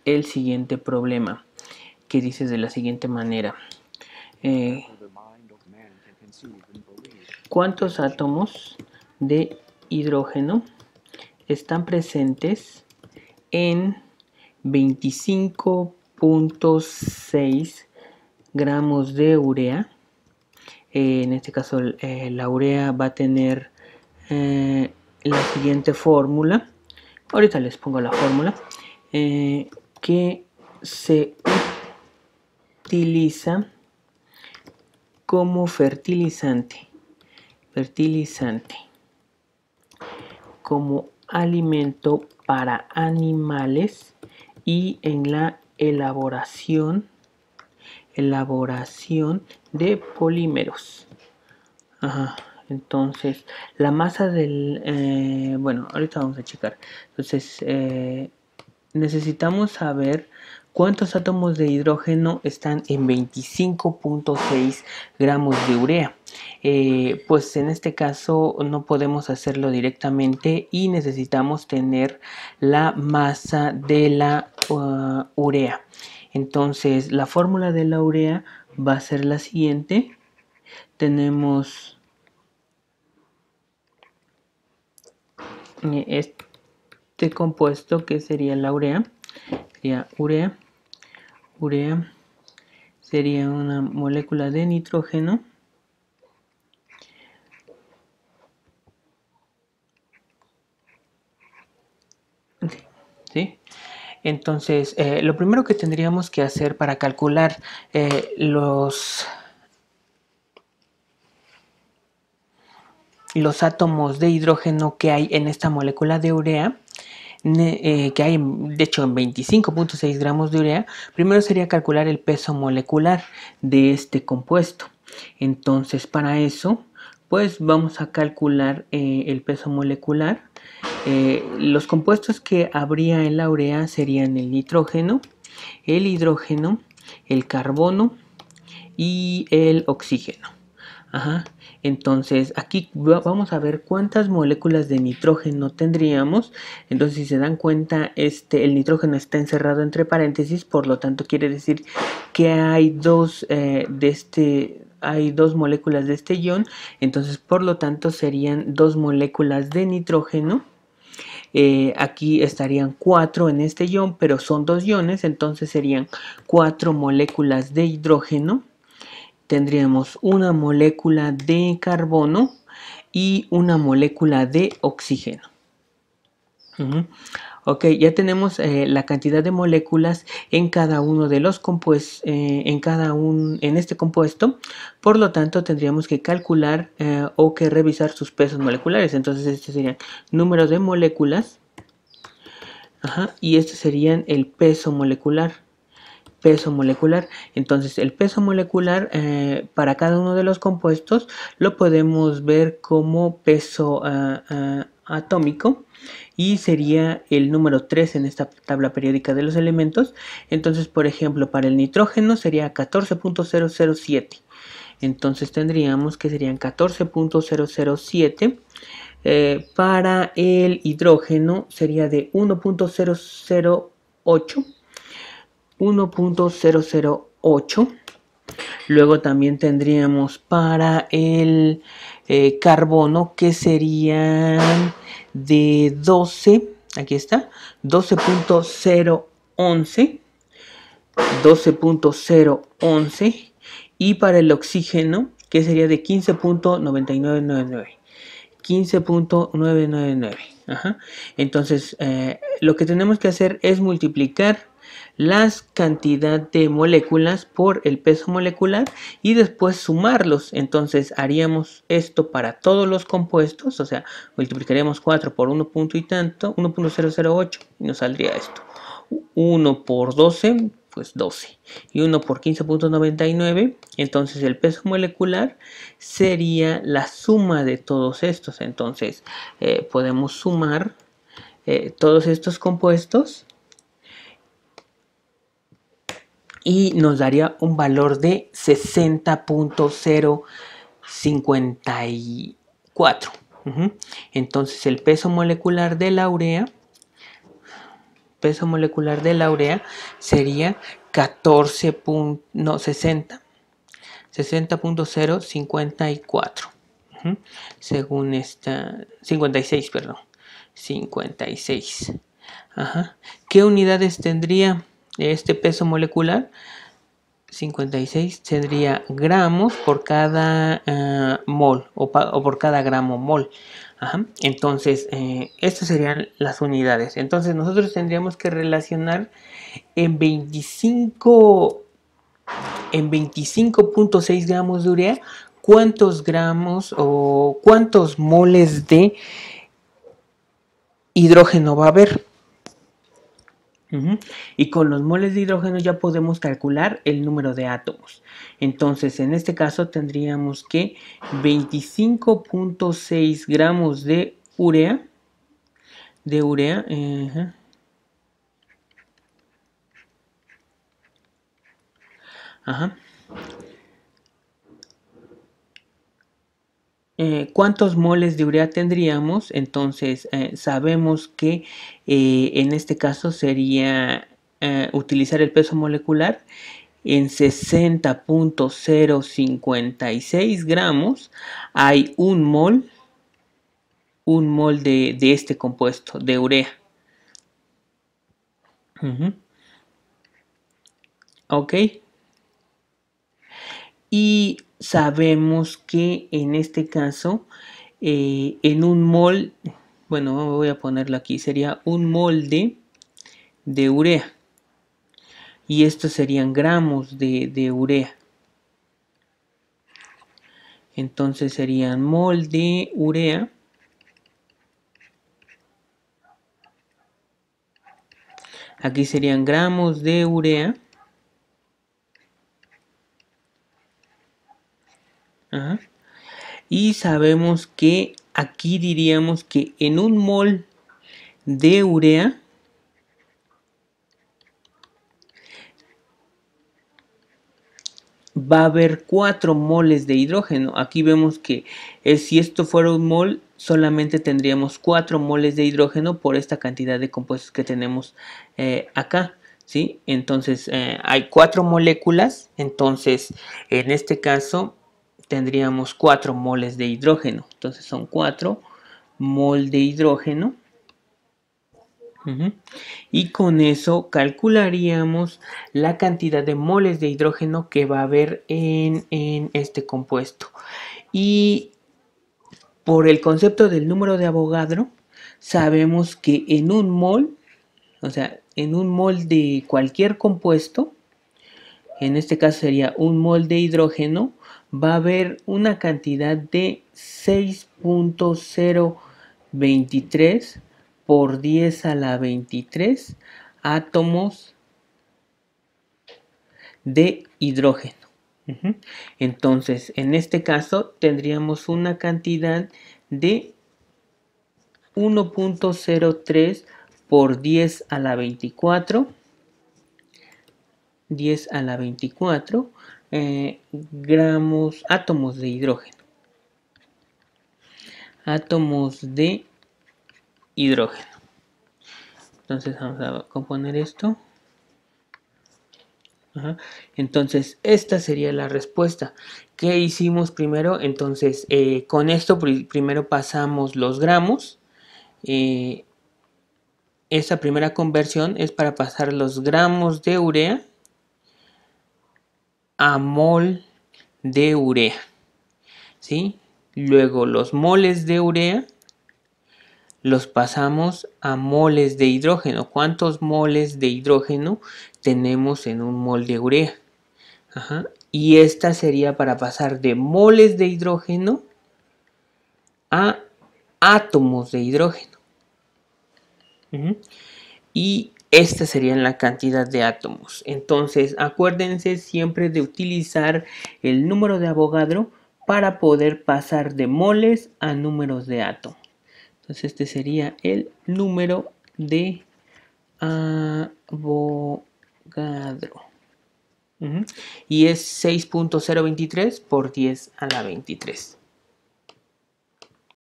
el siguiente problema, que dice de la siguiente manera. ¿Cuántos átomos de hidrógeno están presentes en 25.6 gramos de urea? En este caso la urea va a tener la siguiente fórmula. Ahorita les pongo la fórmula que se utiliza como fertilizante, como alimento para animales y en la elaboración de polímeros. Entonces, la masa del... bueno, ahorita vamos a checar. Entonces, necesitamos saber cuántos átomos de hidrógeno están en 25.6 gramos de urea. Pues en este caso no podemos hacerlo directamente y necesitamos tener la masa de la urea. Entonces, la fórmula de la urea va a ser la siguiente. Tenemos este compuesto que sería la urea. Urea sería una molécula de nitrógeno ¿sí? Entonces, lo primero que tendríamos que hacer para calcular los átomos de hidrógeno que hay en esta molécula de urea, que hay de hecho en 25.6 gramos de urea, primero sería calcular el peso molecular de este compuesto. Entonces, para eso, pues vamos a calcular el peso molecular. Los compuestos que habría en la urea serían el nitrógeno, el hidrógeno, el carbono y el oxígeno. Entonces aquí vamos a ver cuántas moléculas de nitrógeno tendríamos. Entonces, si se dan cuenta, el nitrógeno está encerrado entre paréntesis, por lo tanto quiere decir que hay dos moléculas de este ion. Entonces, por lo tanto, serían 2 moléculas de nitrógeno. Aquí estarían 4 en este ion, pero son 2 iones, entonces serían 4 moléculas de hidrógeno. Tendríamos una molécula de carbono y una molécula de oxígeno. Ok, ya tenemos la cantidad de moléculas en cada uno de los compuestos, en este compuesto. Por lo tanto, tendríamos que calcular o que revisar sus pesos moleculares. Entonces, este sería número de moléculas. Y este serían el peso molecular. Entonces, el peso molecular para cada uno de los compuestos lo podemos ver como peso atómico y sería el número 3 en esta tabla periódica de los elementos. Entonces, por ejemplo, para el nitrógeno sería 14.007. Entonces tendríamos que serían 14.007. Para el hidrógeno sería de 1.008. Luego también tendríamos para el carbono, que serían de 12, aquí está, 12.011. Y para el oxígeno, que sería de 15.9999. 15.999. Entonces, lo que tenemos que hacer es multiplicar la cantidad de moléculas por el peso molecular y después sumarlos. Entonces, haríamos esto para todos los compuestos, o sea, multiplicaríamos 4 por 1 punto y tanto, 1.008, y nos saldría esto. 1 por 12, pues 12. Y 1 por 15.99, entonces el peso molecular sería la suma de todos estos. Entonces, podemos sumar todos estos compuestos y nos daría un valor de 60.054. Entonces, el peso molecular de la urea, peso molecular de la urea sería 60.054. Según esta, 56, perdón, 56. Ajá. ¿Qué unidades tendría este peso molecular? 56 tendría gramos por cada mol o por cada gramo mol. Ajá. Entonces, estas serían las unidades. Entonces, nosotros tendríamos que relacionar en 25.6 gramos de urea, cuántos gramos o cuántos moles de hidrógeno va a haber. Y con los moles de hidrógeno ya podemos calcular el número de átomos. Entonces, en este caso tendríamos que 25.6 gramos de urea. Ajá. ¿Cuántos moles de urea tendríamos? Entonces sabemos que en este caso sería utilizar el peso molecular en 60.056 gramos. Hay un mol de este compuesto, de urea. Ok. Y sabemos que en este caso, en un mol, bueno, voy a ponerlo aquí, sería un mol de urea. Y estos serían gramos de urea. Entonces serían mol de urea. Aquí serían gramos de urea. Ajá. Y sabemos que aquí diríamos que en un mol de urea va a haber 4 moles de hidrógeno. Aquí vemos que si esto fuera un mol, solamente tendríamos 4 moles de hidrógeno por esta cantidad de compuestos que tenemos acá. ¿Sí? Entonces hay 4 moléculas, entonces en este caso tendríamos 4 moles de hidrógeno. Entonces son 4 mol de hidrógeno. Y con eso calcularíamos la cantidad de moles de hidrógeno que va a haber en este compuesto. Y por el concepto del número de Avogadro, sabemos que en un mol, o sea, en un mol de cualquier compuesto, en este caso sería un mol de hidrógeno, va a haber una cantidad de 6.023 por 10 a la 23 átomos de hidrógeno. Entonces, en este caso tendríamos una cantidad de 1.03 por 10 a la 24 gramos, átomos de hidrógeno. Entonces vamos a componer esto. Entonces esta sería la respuesta. ¿Qué hicimos primero? Entonces con esto primero pasamos los gramos. Esta primera conversión es para pasar los gramos de urea a mol de urea. ¿Sí? Luego los moles de urea los pasamos a moles de hidrógeno. ¿Cuántos moles de hidrógeno tenemos en un mol de urea? Y esta sería para pasar de moles de hidrógeno a átomos de hidrógeno. Y esta sería la cantidad de átomos. Entonces, acuérdense siempre de utilizar el número de Avogadro para poder pasar de moles a números de átomos. Entonces, este sería el número de Avogadro. Y es 6.023 por 10 a la 23.